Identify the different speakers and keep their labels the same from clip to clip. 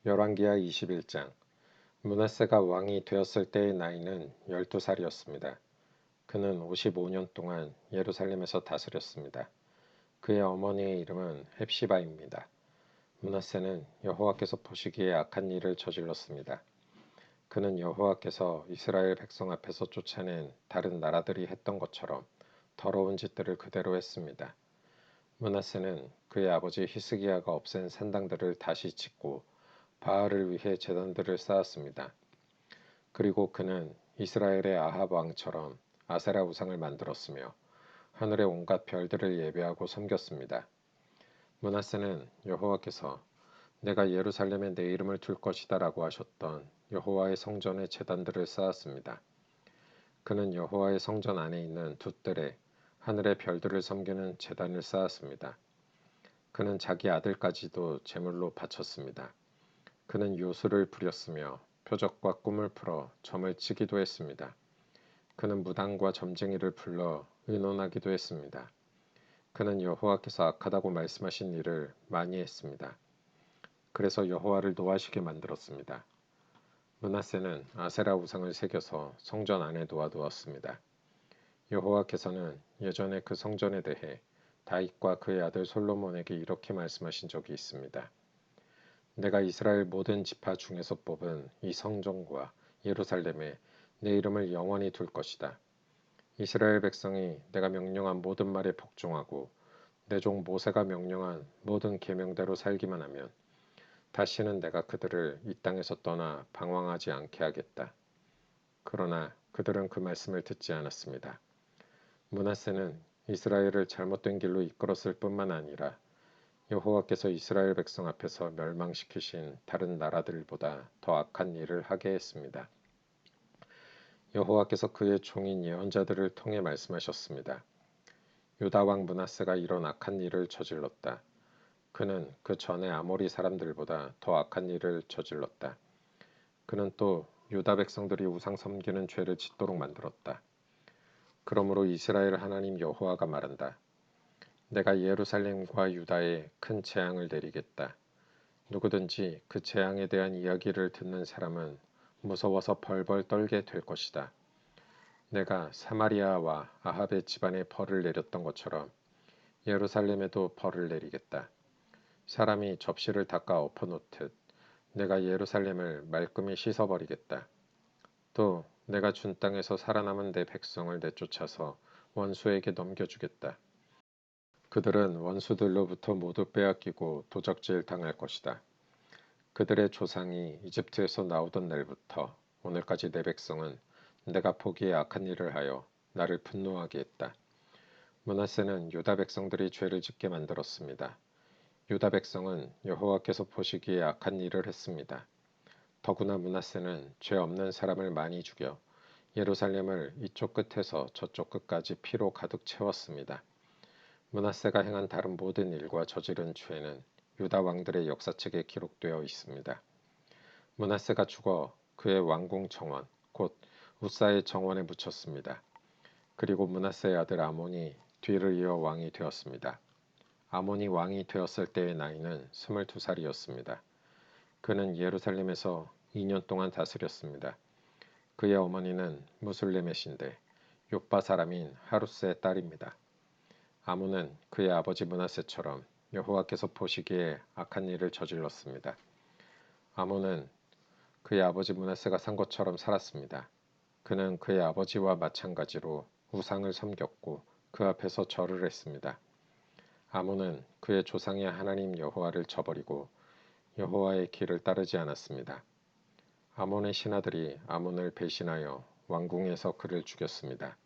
Speaker 1: 열왕기하 21장. 므낫세가 왕이 되었을 때의 나이는 12살이었습니다. 그는 55년 동안 예루살렘에서 다스렸습니다. 그의 어머니의 이름은 헵시바입니다. 므낫세는 여호와께서 보시기에 악한 일을 저질렀습니다. 그는 여호와께서 이스라엘 백성 앞에서 쫓아낸 다른 나라들이 했던 것처럼 더러운 짓들을 그대로 했습니다. 므낫세는 그의 아버지 히스기야가 없앤 산당들을 다시 짓고 바알을 위해 제단들을 쌓았습니다. 그리고 그는 이스라엘의 아합 왕처럼 아세라 우상을 만들었으며 하늘의 온갖 별들을 예배하고 섬겼습니다. 므낫세는 여호와께서 내가 예루살렘에 내 이름을 둘 것이다 라고 하셨던 여호와의 성전에 제단들을 쌓았습니다. 그는 여호와의 성전 안에 있는 두 뜰에 하늘의 별들을 섬기는 제단을 쌓았습니다. 그는 자기 아들까지도 제물로 바쳤습니다. 그는 요술을 부렸으며 표적과 꿈을 풀어 점을 치기도 했습니다. 그는 무당과 점쟁이를 불러 의논하기도 했습니다. 그는 여호와께서 악하다고 말씀하신 일을 많이 했습니다. 그래서 여호와를 노하시게 만들었습니다. 므낫세는 아세라 우상을 새겨서 성전 안에 놓아두었습니다. 여호와께서는 예전에 그 성전에 대해 다윗과 그의 아들 솔로몬에게 이렇게 말씀하신 적이 있습니다. 내가 이스라엘 모든 지파 중에서 뽑은 이 성전과 예루살렘에 내 이름을 영원히 둘 것이다. 이스라엘 백성이 내가 명령한 모든 말에 복종하고 내 종 모세가 명령한 모든 계명대로 살기만 하면 다시는 내가 그들을 이 땅에서 떠나 방황하지 않게 하겠다. 그러나 그들은 그 말씀을 듣지 않았습니다. 므낫세는 이스라엘을 잘못된 길로 이끌었을 뿐만 아니라 여호와께서 이스라엘 백성 앞에서 멸망시키신 다른 나라들보다 더 악한 일을 하게 했습니다. 여호와께서 그의 종인 예언자들을 통해 말씀하셨습니다. 유다 왕 므낫세가 이런 악한 일을 저질렀다. 그는 그 전에 아모리 사람들보다 더 악한 일을 저질렀다. 그는 또 유다 백성들이 우상 섬기는 죄를 짓도록 만들었다. 그러므로 이스라엘 하나님 여호와가 말한다. 내가 예루살렘과 유다에 큰 재앙을 내리겠다. 누구든지 그 재앙에 대한 이야기를 듣는 사람은 무서워서 벌벌 떨게 될 것이다. 내가 사마리아와 아합의 집안에 벌을 내렸던 것처럼 예루살렘에도 벌을 내리겠다. 사람이 접시를 닦아 엎어놓듯 내가 예루살렘을 말끔히 씻어버리겠다. 또 내가 준 땅에서 살아남은 내 백성을 내쫓아서 원수에게 넘겨주겠다. 그들은 원수들로부터 모두 빼앗기고 도적질 당할 것이다. 그들의 조상이 이집트에서 나오던 날부터 오늘까지 내 백성은 내가 보기에 악한 일을 하여 나를 분노하게 했다. 므낫세는 유다 백성들이 죄를 짓게 만들었습니다. 유다 백성은 여호와께서 보시기에 악한 일을 했습니다. 더구나 므낫세는 죄 없는 사람을 많이 죽여 예루살렘을 이쪽 끝에서 저쪽 끝까지 피로 가득 채웠습니다. 므낫세가 행한 다른 모든 일과 저지른 죄는 유다 왕들의 역사책에 기록되어 있습니다. 므낫세가 죽어 그의 왕궁 정원, 곧 우사의 정원에 묻혔습니다. 그리고 므낫세의 아들 아몬이 뒤를 이어 왕이 되었습니다. 아몬이 왕이 되었을 때의 나이는 22살이었습니다. 그는 예루살렘에서 2년 동안 다스렸습니다. 그의 어머니는 무술레мет인데 욥바 사람인 하루스의 딸입니다. 아몬은 그의 아버지 므낫세처럼 여호와께서 보시기에 악한 일을 저질렀습니다. 아몬은 그의 아버지 므낫세가 산 것처럼 살았습니다. 그는 그의 아버지와 마찬가지로 우상을 섬겼고 그 앞에서 절을 했습니다. 아몬은 그의 조상의 하나님 여호와를 저버리고 여호와의 길을 따르지 않았습니다. 아몬의 신하들이 아몬을 배신하여 왕궁에서 그를 죽였습니다.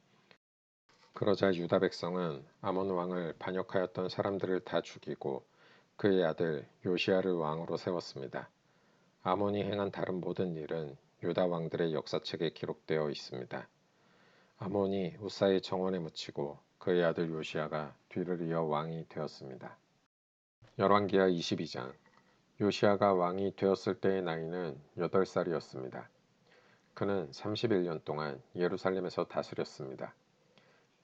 Speaker 1: 그러자 유다 백성은 아몬 왕을 반역하였던 사람들을 다 죽이고 그의 아들 요시야를 왕으로 세웠습니다. 아몬이 행한 다른 모든 일은 유다 왕들의 역사책에 기록되어 있습니다. 아몬이 우사의 정원에 묻히고 그의 아들 요시야가 뒤를 이어 왕이 되었습니다. 열왕기하 22장. 요시야가 왕이 되었을 때의 나이는 8살이었습니다. 그는 31년 동안 예루살렘에서 다스렸습니다.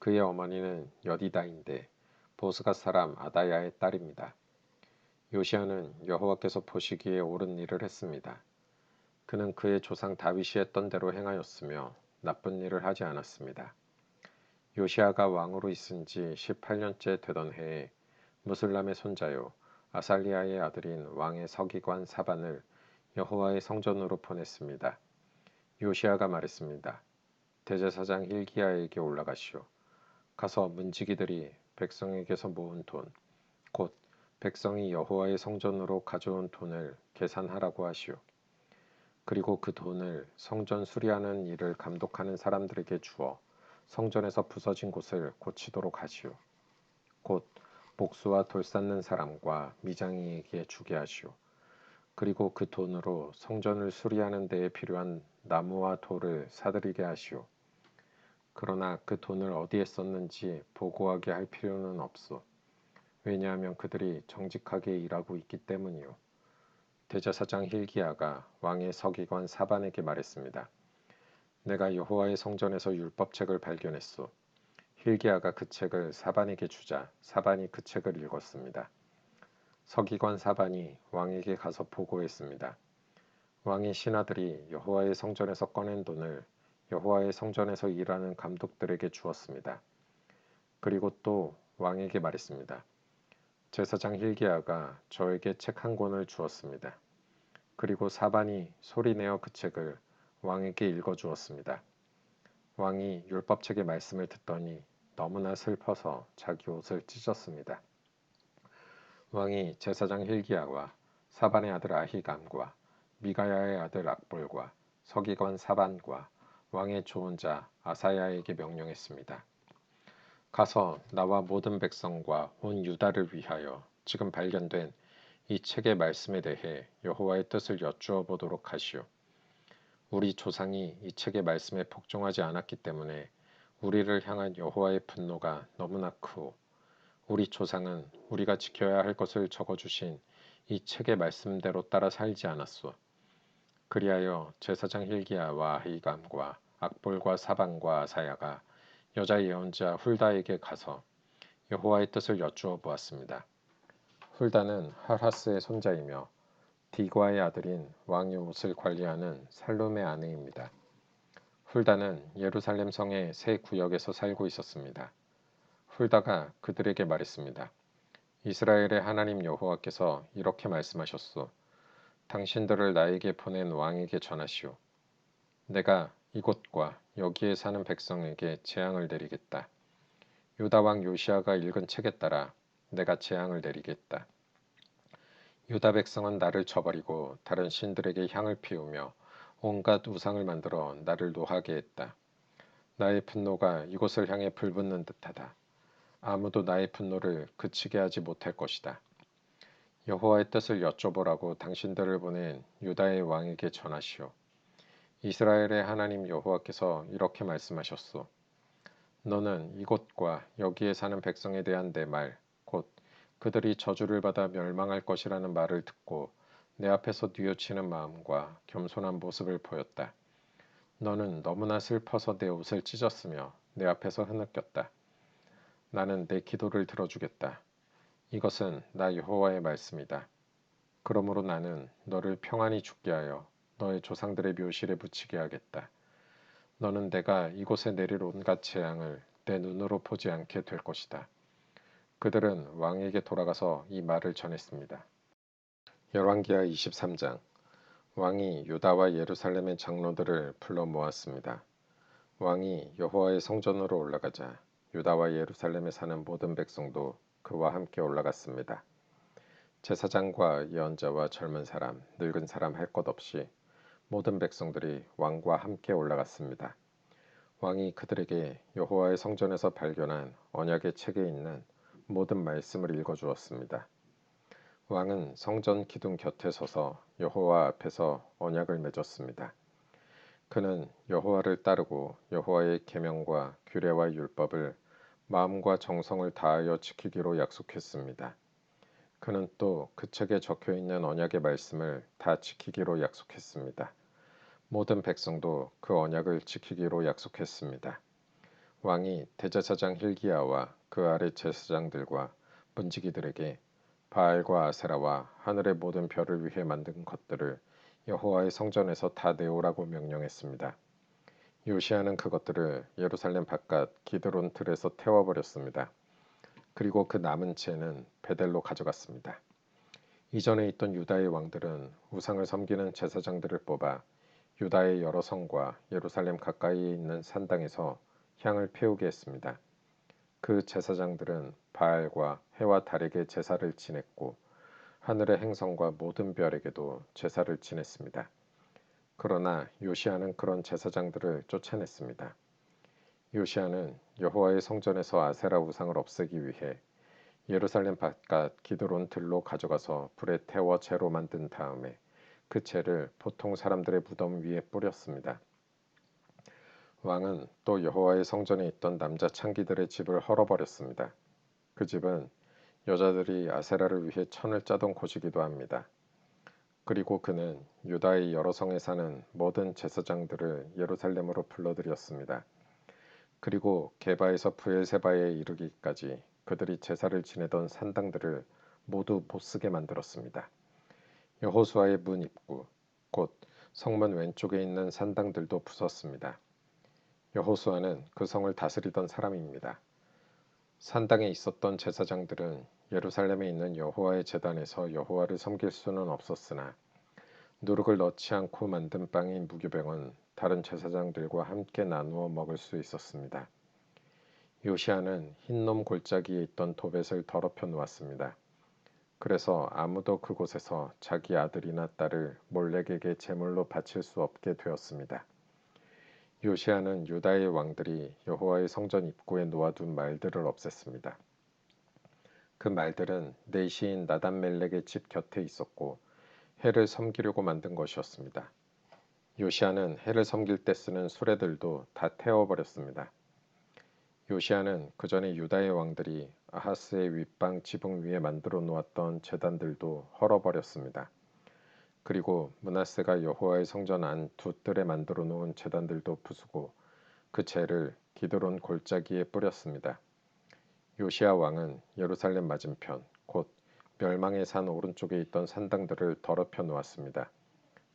Speaker 1: 그의 어머니는 여디다인데 보스가 사람 아다야의 딸입니다. 요시아는 여호와께서 보시기에 옳은 일을 했습니다. 그는 그의 조상 다윗이 했던 대로 행하였으며 나쁜 일을 하지 않았습니다. 요시아가 왕으로 있은 지 18년째 되던 해에 무슬람의 손자요 아살리아의 아들인 왕의 서기관 사반을 여호와의 성전으로 보냈습니다. 요시아가 말했습니다. 대제사장 hil기야에게 올라가시오. 가서 문지기들이 백성에게서 모은 돈, 곧 백성이 여호와의 성전으로 가져온 돈을 계산하라고 하시오. 그리고 그 돈을 성전 수리하는 일을 감독하는 사람들에게 주어 성전에서 부서진 곳을 고치도록 하시오. 곧 목수와 돌 쌓는 사람과 미장이에게 주게 하시오. 그리고 그 돈으로 성전을 수리하는 데에 필요한 나무와 돌을 사들이게 하시오. 그러나 그 돈을 어디에 썼는지 보고하게 할 필요는 없소. 왜냐하면 그들이 정직하게 일하고 있기 때문이요. 대제사장 hil기야가 왕의 서기관 사반에게 말했습니다. 내가 여호와의 성전에서 율법책을 발견했소. hil기야가 그 책을 사반에게 주자 사반이 그 책을 읽었습니다. 서기관 사반이 왕에게 가서 보고했습니다. 왕의 신하들이 여호와의 성전에서 꺼낸 돈을 여호와의 성전에서 일하는 감독들에게 주었습니다. 그리고 또 왕에게 말했습니다. 제사장 hil기야가 저에게 책 한 권을 주었습니다. 그리고 사반이 소리내어 그 책을 왕에게 읽어주었습니다. 왕이 율법책의 말씀을 듣더니 너무나 슬퍼서 자기 옷을 찢었습니다. 왕이 제사장 hil기야와 사반의 아들 아히감과 미가야의 아들 악볼과 서기관 사반과 왕의 조언자 아사야에게 명령했습니다. 가서 나와 모든 백성과 온 유다를 위하여 지금 발견된 이 책의 말씀에 대해 여호와의 뜻을 여쭈어 보도록 하시오. 우리 조상이 이 책의 말씀에 복종하지 않았기 때문에 우리를 향한 여호와의 분노가 너무나 크오. 우리 조상은 우리가 지켜야 할 것을 적어주신 이 책의 말씀대로 따라 살지 않았소. 그리하여 제사장 hil기야와 아히감과 악볼과 사반과 아사야가 여자 예언자 훌다에게 가서 여호와의 뜻을 여쭈어 보았습니다. 훌다는 하라스의 손자이며 디과의 아들인 왕의 옷을 관리하는 살룸의 아내입니다. 훌다는 예루살렘 성의 세 구역에서 살고 있었습니다. 훌다가 그들에게 말했습니다. 이스라엘의 하나님 여호와께서 이렇게 말씀하셨소. 당신들을 나에게 보낸 왕에게 전하시오. 내가 이곳과 여기에 사는 백성에게 재앙을 내리겠다. 유다 왕 요시아가 읽은 책에 따라 내가 재앙을 내리겠다. 유다 백성은 나를 저버리고 다른 신들에게 향을 피우며 온갖 우상을 만들어 나를 노하게 했다. 나의 분노가 이곳을 향해 불붙는 듯하다. 아무도 나의 분노를 그치게 하지 못할 것이다. 여호와의 뜻을 여쭤보라고 당신들을 보낸 유다의 왕에게 전하시오. 이스라엘의 하나님 여호와께서 이렇게 말씀하셨소. 너는 이곳과 여기에 사는 백성에 대한 내 말, 곧 그들이 저주를 받아 멸망할 것이라는 말을 듣고 내 앞에서 뉘우치는 마음과 겸손한 모습을 보였다. 너는 너무나 슬퍼서 내 옷을 찢었으며 내 앞에서 흐느꼈다. 나는 내 기도를 들어주겠다. 이것은 나 여호와의 말씀이다. 그러므로 나는 너를 평안히 죽게 하여 너의 조상들의 묘실에 묻히게 하겠다. 너는 내가 이곳에 내릴 온갖 재앙을 내 눈으로 보지 않게 될 것이다. 그들은 왕에게 돌아가서 이 말을 전했습니다. 열왕기하 23장. 왕이 유다와 예루살렘의 장로들을 불러 모았습니다. 왕이 여호와의 성전으로 올라가자 유다와 예루살렘에 사는 모든 백성도 그와 함께 올라갔습니다. 제사장과 예언자와 젊은 사람, 늙은 사람 할 것 없이 모든 백성들이 왕과 함께 올라갔습니다. 왕이 그들에게 여호와의 성전에서 발견한 언약의 책에 있는 모든 말씀을 읽어주었습니다. 왕은 성전 기둥 곁에 서서 여호와 앞에서 언약을 맺었습니다. 그는 여호와를 따르고 여호와의 계명과 규례와 율법을 마음과 정성을 다하여 지키기로 약속했습니다. 그는 또 그 책에 적혀 있는 언약의 말씀을 다 지키기로 약속했습니다. 모든 백성도 그 언약을 지키기로 약속했습니다. 왕이 대제사장 hil기야와 그 아래 제사장들과 문지기들에게 바알과 아세라와 하늘의 모든 별을 위해 만든 것들을 여호와의 성전에서 다 내오라고 명령했습니다. 요시아는 그것들을 예루살렘 바깥 기드론 들에서 태워버렸습니다. 그리고 그 남은 채는 베델로 가져갔습니다. 이전에 있던 유다의 왕들은 우상을 섬기는 제사장들을 뽑아 유다의 여러 성과 예루살렘 가까이에 있는 산당에서 향을 피우게 했습니다. 그 제사장들은 바알과 해와 달에게 제사를 지냈고 하늘의 행성과 모든 별에게도 제사를 지냈습니다. 그러나 요시아는 그런 제사장들을 쫓아냈습니다. 요시아는 여호와의 성전에서 아세라 우상을 없애기 위해 예루살렘 바깥 기드론 들로 가져가서 불에 태워 재로 만든 다음에 그 재를 보통 사람들의 무덤 위에 뿌렸습니다. 왕은 또 여호와의 성전에 있던 남자 창기들의 집을 헐어버렸습니다. 그 집은 여자들이 아세라를 위해 천을 짜던 곳이기도 합니다. 그리고 그는 유다의 여러 성에 사는 모든 제사장들을 예루살렘으로 불러들였습니다. 그리고 게바에서 브엘세바에 이르기까지 그들이 제사를 지내던 산당들을 모두 못쓰게 만들었습니다. 여호수아의 문 입구, 곧 성문 왼쪽에 있는 산당들도 부쉈습니다. 여호수아는 그 성을 다스리던 사람입니다. 산당에 있었던 제사장들은 예루살렘에 있는 여호와의 제단에서 여호와를 섬길 수는 없었으나 누룩을 넣지 않고 만든 빵인 무교병은 다른 제사장들과 함께 나누어 먹을 수 있었습니다. 요시아는 흰놈 골짜기에 있던 도벳을 더럽혀 놓았습니다. 그래서 아무도 그곳에서 자기 아들이나 딸을 몰렉에게 제물로 바칠 수 없게 되었습니다. 요시아는 유다의 왕들이 여호와의 성전 입구에 놓아둔 말들을 없앴습니다. 그 말들은 내시인 나단멜렉의 집 곁에 있었고 해를 섬기려고 만든 것이었습니다. 요시아는 해를 섬길 때 쓰는 수레들도 다 태워버렸습니다. 요시아는 그 전에 유다의 왕들이 아하스의 윗방 지붕 위에 만들어 놓았던 제단들도 헐어버렸습니다. 그리고 므낫세가 여호와의 성전 안 두 뜰에 만들어 놓은 제단들도 부수고 그 재를 기드론 골짜기에 뿌렸습니다. 요시아 왕은 예루살렘 맞은편 곧 멸망의 산 오른쪽에 있던 산당들을 더럽혀 놓았습니다.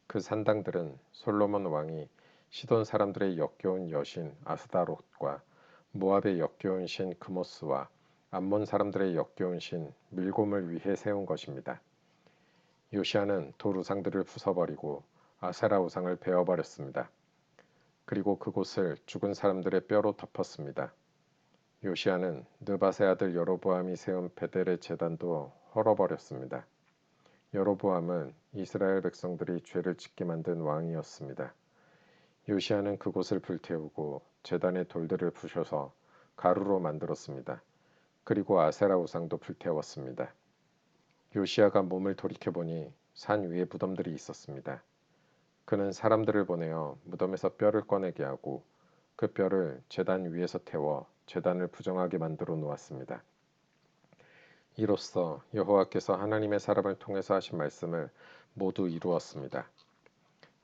Speaker 1: 그 산당들은 솔로몬 왕이 시돈 사람들의 역겨운 여신 아스다롯과 모압의 역겨운 신 그모스와 암몬 사람들의 역겨운 신 밀곰을 위해 세운 것입니다. 요시아는 돌 우상들을 부숴버리고 아세라 우상을 베어버렸습니다. 그리고 그곳을 죽은 사람들의 뼈로 덮었습니다. 요시아는 느바세 아들 여로보암이 세운 베델의 제단도 헐어버렸습니다. 여로보암은 이스라엘 백성들이 죄를 짓게 만든 왕이었습니다. 요시아는 그곳을 불태우고 제단의 돌들을 부셔서 가루로 만들었습니다. 그리고 아세라 우상도 불태웠습니다. 요시아가 몸을 돌이켜보니 산 위에 무덤들이 있었습니다. 그는 사람들을 보내어 무덤에서 뼈를 꺼내게 하고 그 뼈를 제단 위에서 태워 제단을 부정하게 만들어 놓았습니다. 이로써 여호와께서 하나님의 사람을 통해서 하신 말씀을 모두 이루었습니다.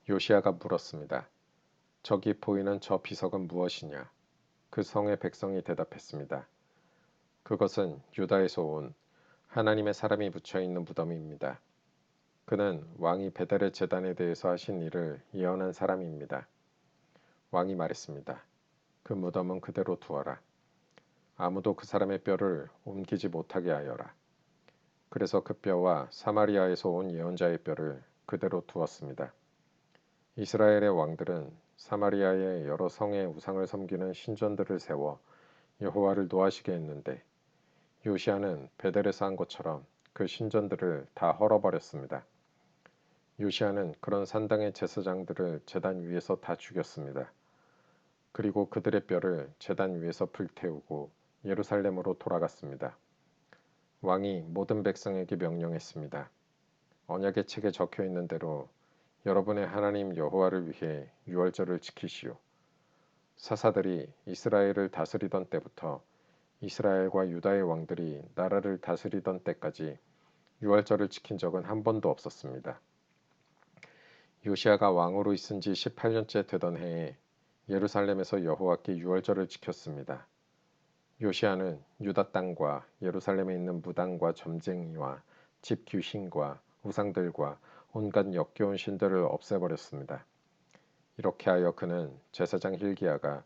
Speaker 1: 요시아가 물었습니다. 저기 보이는 저 비석은 무엇이냐? 그 성의 백성이 대답했습니다. 그것은 유다에서 온 하나님의 사람이 묻혀있는 무덤입니다. 그는 왕이 베델의 제단에 대해서 하신 일을 예언한 사람입니다. 왕이 말했습니다. 그 무덤은 그대로 두어라. 아무도 그 사람의 뼈를 옮기지 못하게 하여라. 그래서 그 뼈와 사마리아에서 온 예언자의 뼈를 그대로 두었습니다. 이스라엘의 왕들은 사마리아의 여러 성의 우상을 섬기는 신전들을 세워 여호와를 노하시게 했는데 요시아는 베델에서 한 것처럼 그 신전들을 다 헐어버렸습니다. 요시아는 그런 산당의 제사장들을 제단 위에서 다 죽였습니다. 그리고 그들의 뼈를 제단 위에서 불태우고 예루살렘으로 돌아갔습니다. 왕이 모든 백성에게 명령했습니다. 언약의 책에 적혀 있는 대로 여러분의 하나님 여호와를 위해 유월절을 지키시오. 사사들이 이스라엘을 다스리던 때부터 이스라엘과 유다의 왕들이 나라를 다스리던 때까지 유월절을 지킨 적은 한 번도 없었습니다. 요시아가 왕으로 있은 지 18년째 되던 해에 예루살렘에서 여호와께 유월절을 지켰습니다. 요시아는 유다 땅과 예루살렘에 있는 무당과 점쟁이와 집 귀신과 우상들과 온갖 역겨운 신들을 없애버렸습니다. 이렇게 하여 그는 제사장 hil기야가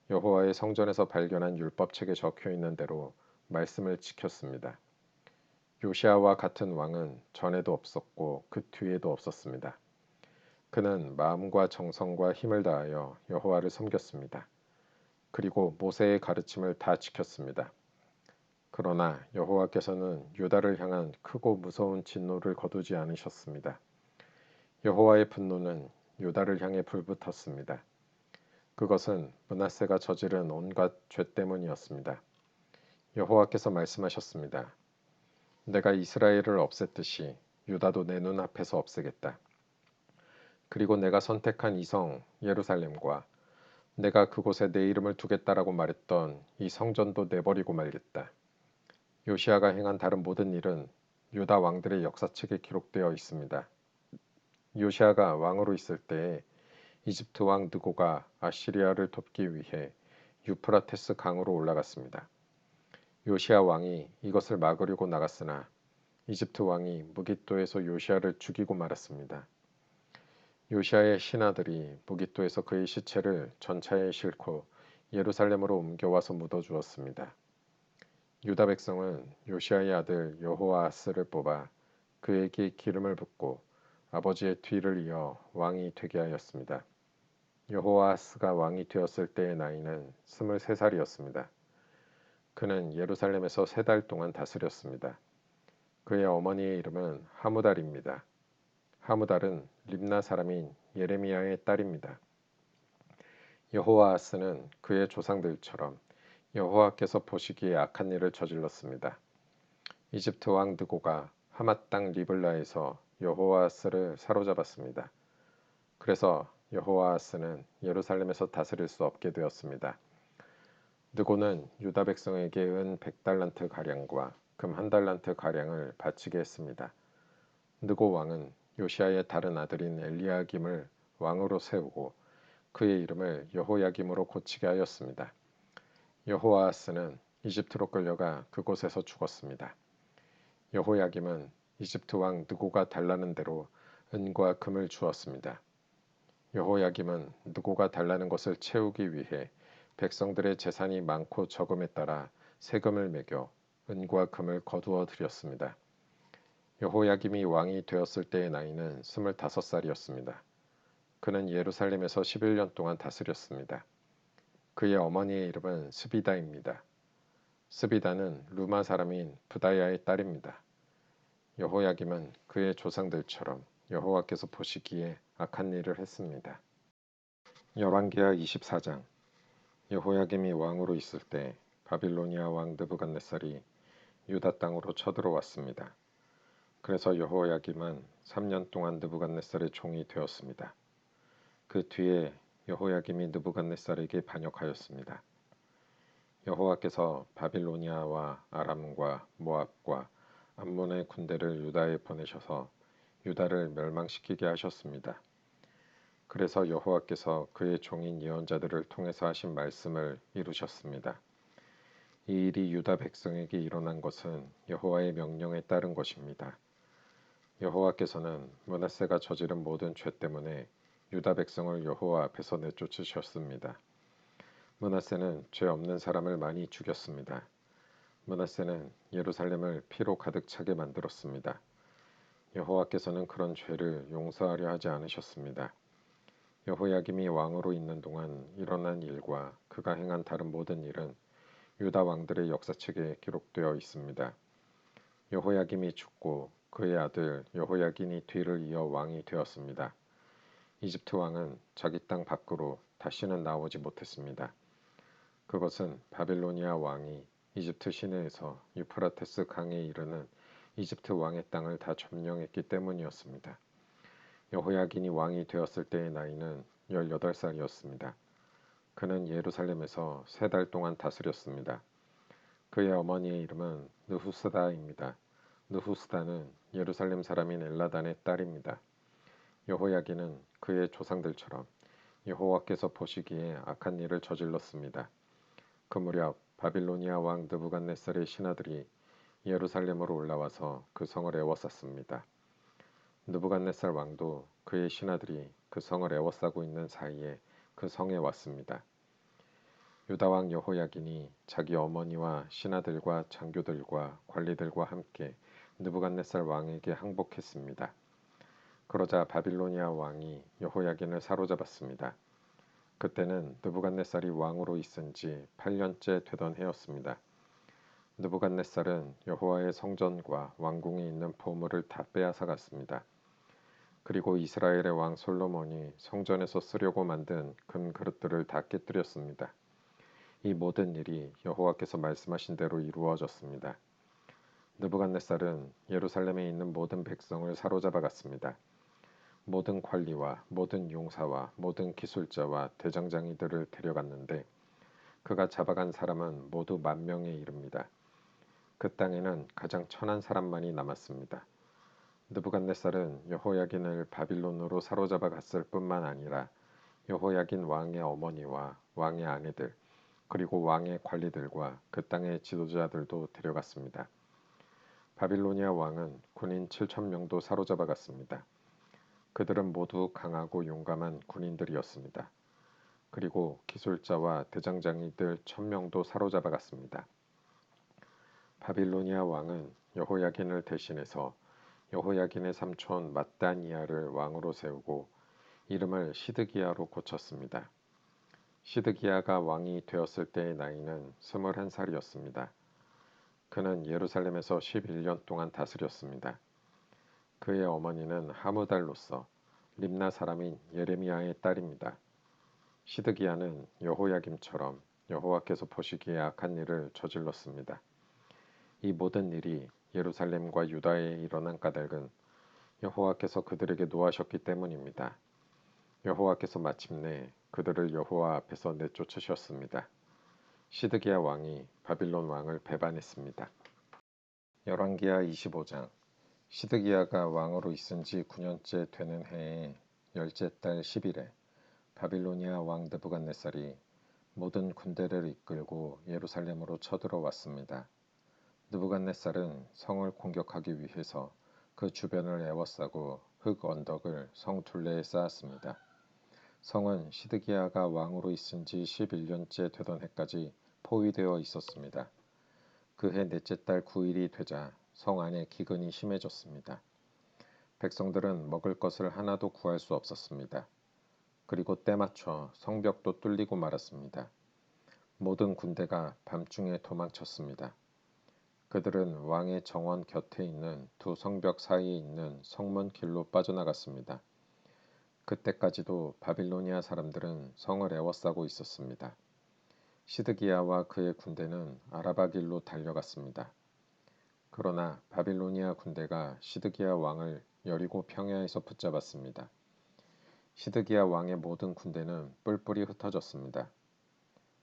Speaker 1: 여호와의 성전에서 발견한 율법책에 적혀 있는 대로 말씀을 지켰습니다. 요시아와 같은 왕은 전에도 없었고 그 뒤에도 없었습니다. 그는 마음과 정성과 힘을 다하여 여호와를 섬겼습니다. 그리고 모세의 가르침을 다 지켰습니다. 그러나 여호와께서는 유다를 향한 크고 무서운 진노를 거두지 않으셨습니다. 여호와의 분노는 유다를 향해 불붙었습니다. 그것은 므낫세가 저지른 온갖 죄 때문이었습니다. 여호와께서 말씀하셨습니다. 내가 이스라엘을 없앴듯이 유다도 내 눈앞에서 없애겠다. 그리고 내가 선택한 이 성 예루살렘과 내가 그곳에 내 이름을 두겠다라고 말했던 이 성전도 내버리고 말겠다. 요시아가 행한 다른 모든 일은 유다 왕들의 역사책에 기록되어 있습니다. 요시아가 왕으로 있을 때에 이집트 왕 느고가 아시리아를 돕기 위해 유프라테스 강으로 올라갔습니다. 요시아 왕이 이것을 막으려고 나갔으나 이집트 왕이 무깃도에서 요시아를 죽이고 말았습니다. 요시아의 신하들이 무깃도에서 그의 시체를 전차에 싣고 예루살렘으로 옮겨와서 묻어주었습니다. 유다 백성은 요시아의 아들 여호아하스를 뽑아 그에게 기름을 붓고 아버지의 뒤를 이어 왕이 되게 하였습니다. 여호아하스가 왕이 되었을 때의 나이는 23살이었습니다. 그는 예루살렘에서 3달 동안 다스렸습니다. 그의 어머니의 이름은 하무달입니다. 하무달은 립나 사람인 예레미야의 딸입니다. 여호아하스는 그의 조상들처럼 여호와께서 보시기에 악한 일을 저질렀습니다. 이집트 왕 느고가 하맛 땅 리블라에서 여호아하스를 사로잡았습니다. 그래서 여호아하스는 예루살렘에서 다스릴 수 없게 되었습니다. 느고는 유다 백성에게 은 100달란트 가량과 금 1달란트 가량을 바치게 했습니다. 느고 왕은 요시아의 다른 아들인 엘리야김을 왕으로 세우고 그의 이름을 여호야김으로 고치게 하였습니다. 여호아하스는 이집트로 끌려가 그곳에서 죽었습니다. 여호야김은 이집트 왕 느고가 달라는 대로 은과 금을 주었습니다. 여호야김은 느고가 달라는 것을 채우기 위해 백성들의 재산이 많고 적음에 따라 세금을 매겨 은과 금을 거두어 드렸습니다. 여호야김이 왕이 되었을 때의 나이는 25살이었습니다. 그는 예루살렘에서 11년 동안 다스렸습니다. 그의 어머니의 이름은 스비다입니다. 스비다는 루마 사람인 부다야의 딸입니다. 여호야김은 그의 조상들처럼 여호와께서 보시기에 악한 일을 했습니다. 열왕기하 24장. 여호야김이 왕으로 있을 때 바빌로니아 왕 느부갓네살이 유다 땅으로 쳐들어왔습니다. 그래서 여호야김은 3년 동안 느부갓네살의 종이 되었습니다. 그 뒤에 여호야김이 느부갓네살에게 반역하였습니다. 여호와께서 바빌로니아와 아람과 모압과 암몬의 군대를 유다에 보내셔서 유다를 멸망시키게 하셨습니다. 그래서 여호와께서 그의 종인 예언자들을 통해서 하신 말씀을 이루셨습니다. 이 일이 유다 백성에게 일어난 것은 여호와의 명령에 따른 것입니다. 여호와께서는 므낫세가 저지른 모든 죄 때문에 유다 백성을 여호와 앞에서 내쫓으셨습니다. 므낫세는 죄 없는 사람을 많이 죽였습니다. 므낫세는 예루살렘을 피로 가득 차게 만들었습니다. 여호와께서는 그런 죄를 용서하려 하지 않으셨습니다. 여호야김이 왕으로 있는 동안 일어난 일과 그가 행한 다른 모든 일은 유다 왕들의 역사책에 기록되어 있습니다. 여호야김이 죽고 그의 아들 여호야긴이 뒤를 이어 왕이 되었습니다. 이집트 왕은 자기 땅 밖으로 다시는 나오지 못했습니다. 그것은 바빌로니아 왕이 이집트 시내에서 유프라테스 강에 이르는 이집트 왕의 땅을 다 점령했기 때문이었습니다. 여호야긴이 왕이 되었을 때의 나이는 18살이었습니다. 그는 예루살렘에서 3달 동안 다스렸습니다. 그의 어머니의 이름은 느후스다입니다. 느후스다는 예루살렘 사람인 엘라단의 딸입니다. 여호야긴은 그의 조상들처럼 여호와께서 보시기에 악한 일을 저질렀습니다. 그 무렵 바빌로니아 왕 느부갓네살의 신하들이 예루살렘으로 올라와서 그 성을 에워쌌습니다. 느부갓네살 왕도 그의 신하들이 그 성을 에워싸고 있는 사이에 그 성에 왔습니다. 유다 왕 여호야긴이 자기 어머니와 신하들과 장교들과 관리들과 함께 느부갓네살 왕에게 항복했습니다. 그러자 바빌로니아 왕이 여호야긴을 사로잡았습니다. 그때는 느부갓네살이 왕으로 있은 지 8년째 되던 해였습니다. 느부갓네살은 여호와의 성전과 왕궁에 있는 보물을 다 빼앗아 갔습니다. 그리고 이스라엘의 왕 솔로몬이 성전에서 쓰려고 만든 금 그릇들을 다 깨뜨렸습니다. 이 모든 일이 여호와께서 말씀하신 대로 이루어졌습니다. 느부갓네살은 예루살렘에 있는 모든 백성을 사로잡아 갔습니다. 모든 관리와 모든 용사와 모든 기술자와 대장장이들을 데려갔는데 그가 잡아간 사람은 모두 10,000명에 이릅니다. 그 땅에는 가장 천한 사람만이 남았습니다. 느부갓네살은 여호야긴을 바빌론으로 사로잡아 갔을 뿐만 아니라 여호야긴 왕의 어머니와 왕의 아내들 그리고 왕의 관리들과 그 땅의 지도자들도 데려갔습니다. 바빌로니아 왕은 군인 7,000명도 사로잡아 갔습니다. 그들은 모두 강하고 용감한 군인들이었습니다. 그리고 기술자와 대장장이들 1,000명도 사로잡아 갔습니다. 바빌로니아 왕은 여호야긴을 대신해서 여호야긴의 삼촌 mat단이야를 왕으로 세우고 이름을 시드기야로 고쳤습니다. 시드기야가 왕이 되었을 때의 나이는 21살이었습니다. 그는 예루살렘에서 11년 동안 다스렸습니다. 그의 어머니는 하무달로서 림나 사람인 예레미야의 딸입니다. 시드기야는 여호야김처럼 여호와께서 보시기에 악한 일을 저질렀습니다. 이 모든 일이 예루살렘과 유다에 일어난 까닭은 여호와께서 그들에게 노하셨기 때문입니다. 여호와께서 마침내 그들을 여호와 앞에서 내쫓으셨습니다. 시드기야 왕이 바빌론 왕을 배반했습니다. 열왕기하 25장 시드기야가 왕으로 있은 지 9년째 되는 해에 열째 달 10일에 바빌로니아 왕 느부갓네살이 모든 군대를 이끌고 예루살렘으로 쳐들어왔습니다. 느부갓네살은 성을 공격하기 위해서 그 주변을 에워싸고 흙 언덕을 성 둘레에 쌓았습니다. 성은 시드기야가 왕으로 있은 지 11년째 되던 해까지 포위되어 있었습니다. 그 해 넷째 달 9일이 되자 성 안에 기근이 심해졌습니다. 백성들은 먹을 것을 하나도 구할 수 없었습니다. 그리고 때맞춰 성벽도 뚫리고 말았습니다. 모든 군대가 밤중에 도망쳤습니다. 그들은 왕의 정원 곁에 있는 두 성벽 사이에 있는 성문 길로 빠져나갔습니다. 그때까지도 바빌로니아 사람들은 성을 에워싸고 있었습니다. 시드기야와 그의 군대는 아라바 길로 달려갔습니다. 그러나 바빌로니아 군대가 시드기야 왕을 여리고 평야에서 붙잡았습니다. 시드기야 왕의 모든 군대는 뿔뿔이 흩어졌습니다.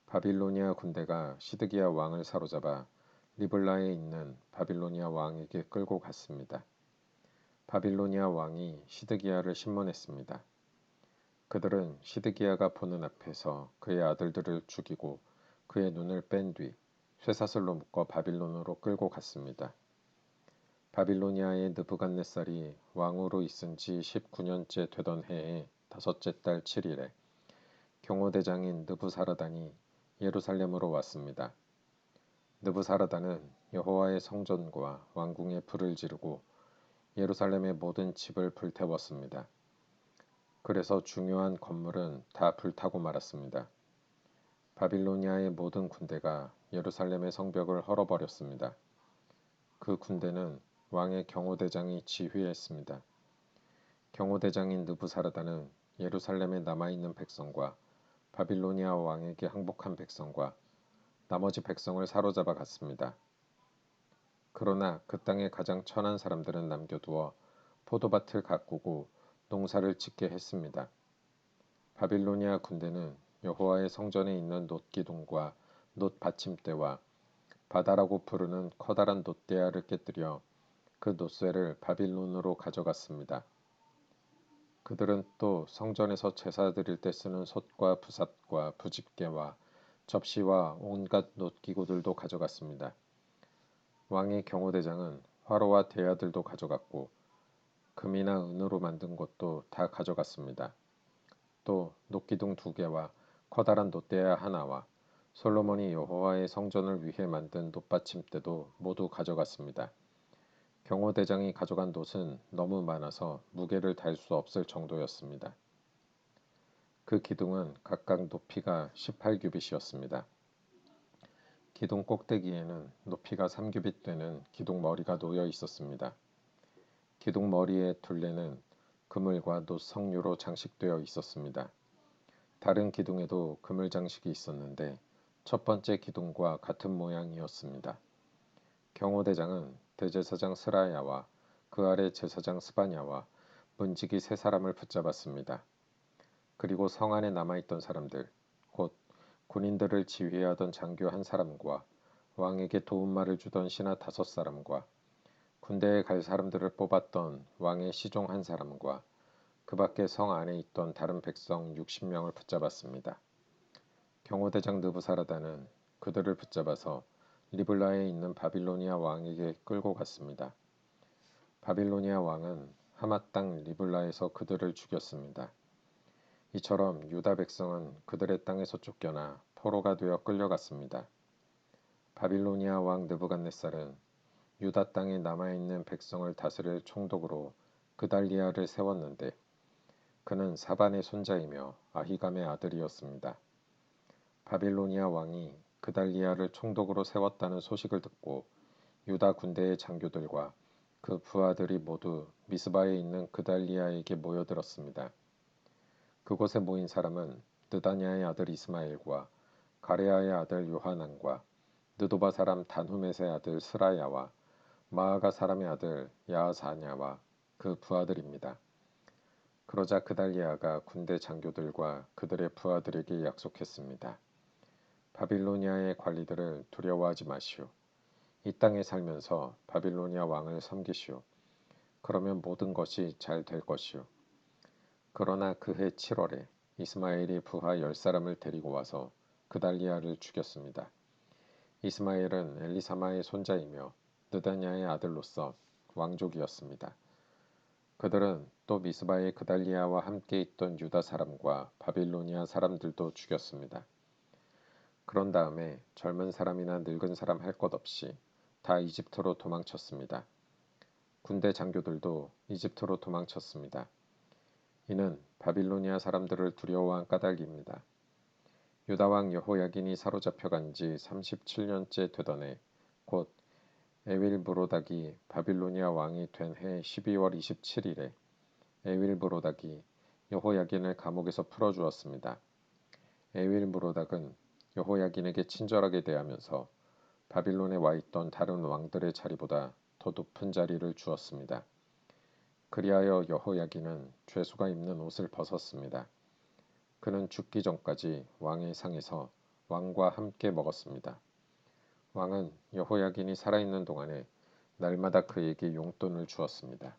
Speaker 1: 바빌로니아 군대가 시드기야 왕을 사로잡아 리블라에 있는 바빌로니아 왕에게 끌고 갔습니다. 바빌로니아 왕이 시드기야를 신문했습니다. 그들은 시드기야가 보는 앞에서 그의 아들들을 죽이고 그의 눈을 뺀 뒤 쇠사슬로 묶어 바빌론으로 끌고 갔습니다. 바빌로니아의 느부갓네살이 왕으로 있은 지 19년째 되던 해의 다섯째 달 7일에 경호대장인 느부사라단이 예루살렘으로 왔습니다. 느부사라단은 여호와의 성전과 왕궁에 불을 지르고 예루살렘의 모든 집을 불태웠습니다. 그래서 중요한 건물은 다 불타고 말았습니다. 바빌로니아의 모든 군대가 예루살렘의 성벽을 헐어버렸습니다. 그 군대는 왕의 경호대장이 지휘했습니다. 경호대장인 느부사라단은 예루살렘에 남아있는 백성과 바빌로니아 왕에게 항복한 백성과 나머지 백성을 사로잡아 갔습니다. 그러나 그 땅의 가장 천한 사람들은 남겨두어 포도밭을 가꾸고 농사를 짓게 했습니다. 바빌로니아 군대는 여호와의 성전에 있는 놋기둥과 놋 받침대와 바다라고 부르는 커다란 놋대야를 깨뜨려 그 놋쇠를 바빌론으로 가져갔습니다. 그들은 또 성전에서 제사 드릴 때 쓰는 솥과 부삽과 부집개와 접시와 온갖 놋기구들도 가져갔습니다. 왕의 경호대장은 화로와 대야들도 가져갔고 금이나 은으로 만든 것도 다 가져갔습니다. 또 녹기둥 2개와 커다란 놋대야 하나와 솔로몬이 여호와의 성전을 위해 만든 놋받침대도 모두 가져갔습니다. 경호대장이 가져간 놋은 너무 많아서 무게를 달 수 없을 정도였습니다. 그 기둥은 각각 높이가 18규빗이었습니다. 기둥 꼭대기에는 높이가 3규빗 되는 기둥 머리가 놓여 있었습니다. 기둥 머리의 둘레는 그물과 놋 석류로 장식되어 있었습니다. 다른 기둥에도 그물 장식이 있었는데 첫 번째 기둥과 같은 모양이었습니다. 경호대장은 대제사장 스라야와 그 아래 제사장 스바냐와 문지기 3사람을 붙잡았습니다. 그리고 성 안에 남아있던 사람들, 곧 군인들을 지휘하던 장교 1사람과 왕에게 도움말을 주던 신하 5사람과 군대에 갈 사람들을 뽑았던 왕의 시종 1사람과 그 밖에 성 안에 있던 다른 백성 60명을 붙잡았습니다. 경호대장 느부사라다는 그들을 붙잡아서 리블라에 있는 바빌로니아 왕에게 끌고 갔습니다. 바빌로니아 왕은 하맛 땅 리블라에서 그들을 죽였습니다. 이처럼 유다 백성은 그들의 땅에서 쫓겨나 포로가 되어 끌려갔습니다. 바빌로니아 왕 느부갓네살은 유다 땅에 남아있는 백성을 다스릴 총독으로 그달리아를 세웠는데 그는 사반의 손자이며 아히감의 아들이었습니다. 바빌로니아 왕이 그달리아를 총독으로 세웠다는 소식을 듣고 유다 군대의 장교들과 그 부하들이 모두 미스바에 있는 그달리아에게 모여들었습니다. 그곳에 모인 사람은 느다냐의 아들 이스마엘과 가레아의 아들 요하난과 느도바 사람 단후멧의 아들 스라야와 마아가 사람의 아들 야하사냐와 그 부하들입니다. 그러자 그달리아가 군대 장교들과 그들의 부하들에게 약속했습니다. 바빌로니아의 관리들을 두려워하지 마시오. 이 땅에 살면서 바빌로니아 왕을 섬기시오. 그러면 모든 것이 잘 될 것이오. 그러나 그해 7월에 이스마엘이 부하 10사람을 데리고 와서 그달리아를 죽였습니다. 이스마엘은 엘리사마의 손자이며 느다냐의 아들로서 왕족이었습니다. 그들은 또 미스바의 그달리아와 함께 있던 유다 사람과 바빌로니아 사람들도 죽였습니다. 그런 다음에 젊은 사람이나 늙은 사람 할 것 없이 다 이집트로 도망쳤습니다. 군대 장교들도 이집트로 도망쳤습니다. 이는 바빌로니아 사람들을 두려워한 까닭입니다. 유다왕 여호야긴이 사로잡혀간 지 37년째 되던 해, 곧 에윌브로닥이 바빌로니아 왕이 된 해 12월 27일에 에윌브로닥이 여호야긴을 감옥에서 풀어주었습니다. 에윌브로닥은 여호야긴에게 친절하게 대하면서 바빌론에 와 있던 다른 왕들의 자리보다 더 높은 자리를 주었습니다. 그리하여 여호야긴은 죄수가 입는 옷을 벗었습니다. 그는 죽기 전까지 왕의 상에서 왕과 함께 먹었습니다. 왕은 여호야긴이 살아있는 동안에 날마다 그에게 용돈을 주었습니다.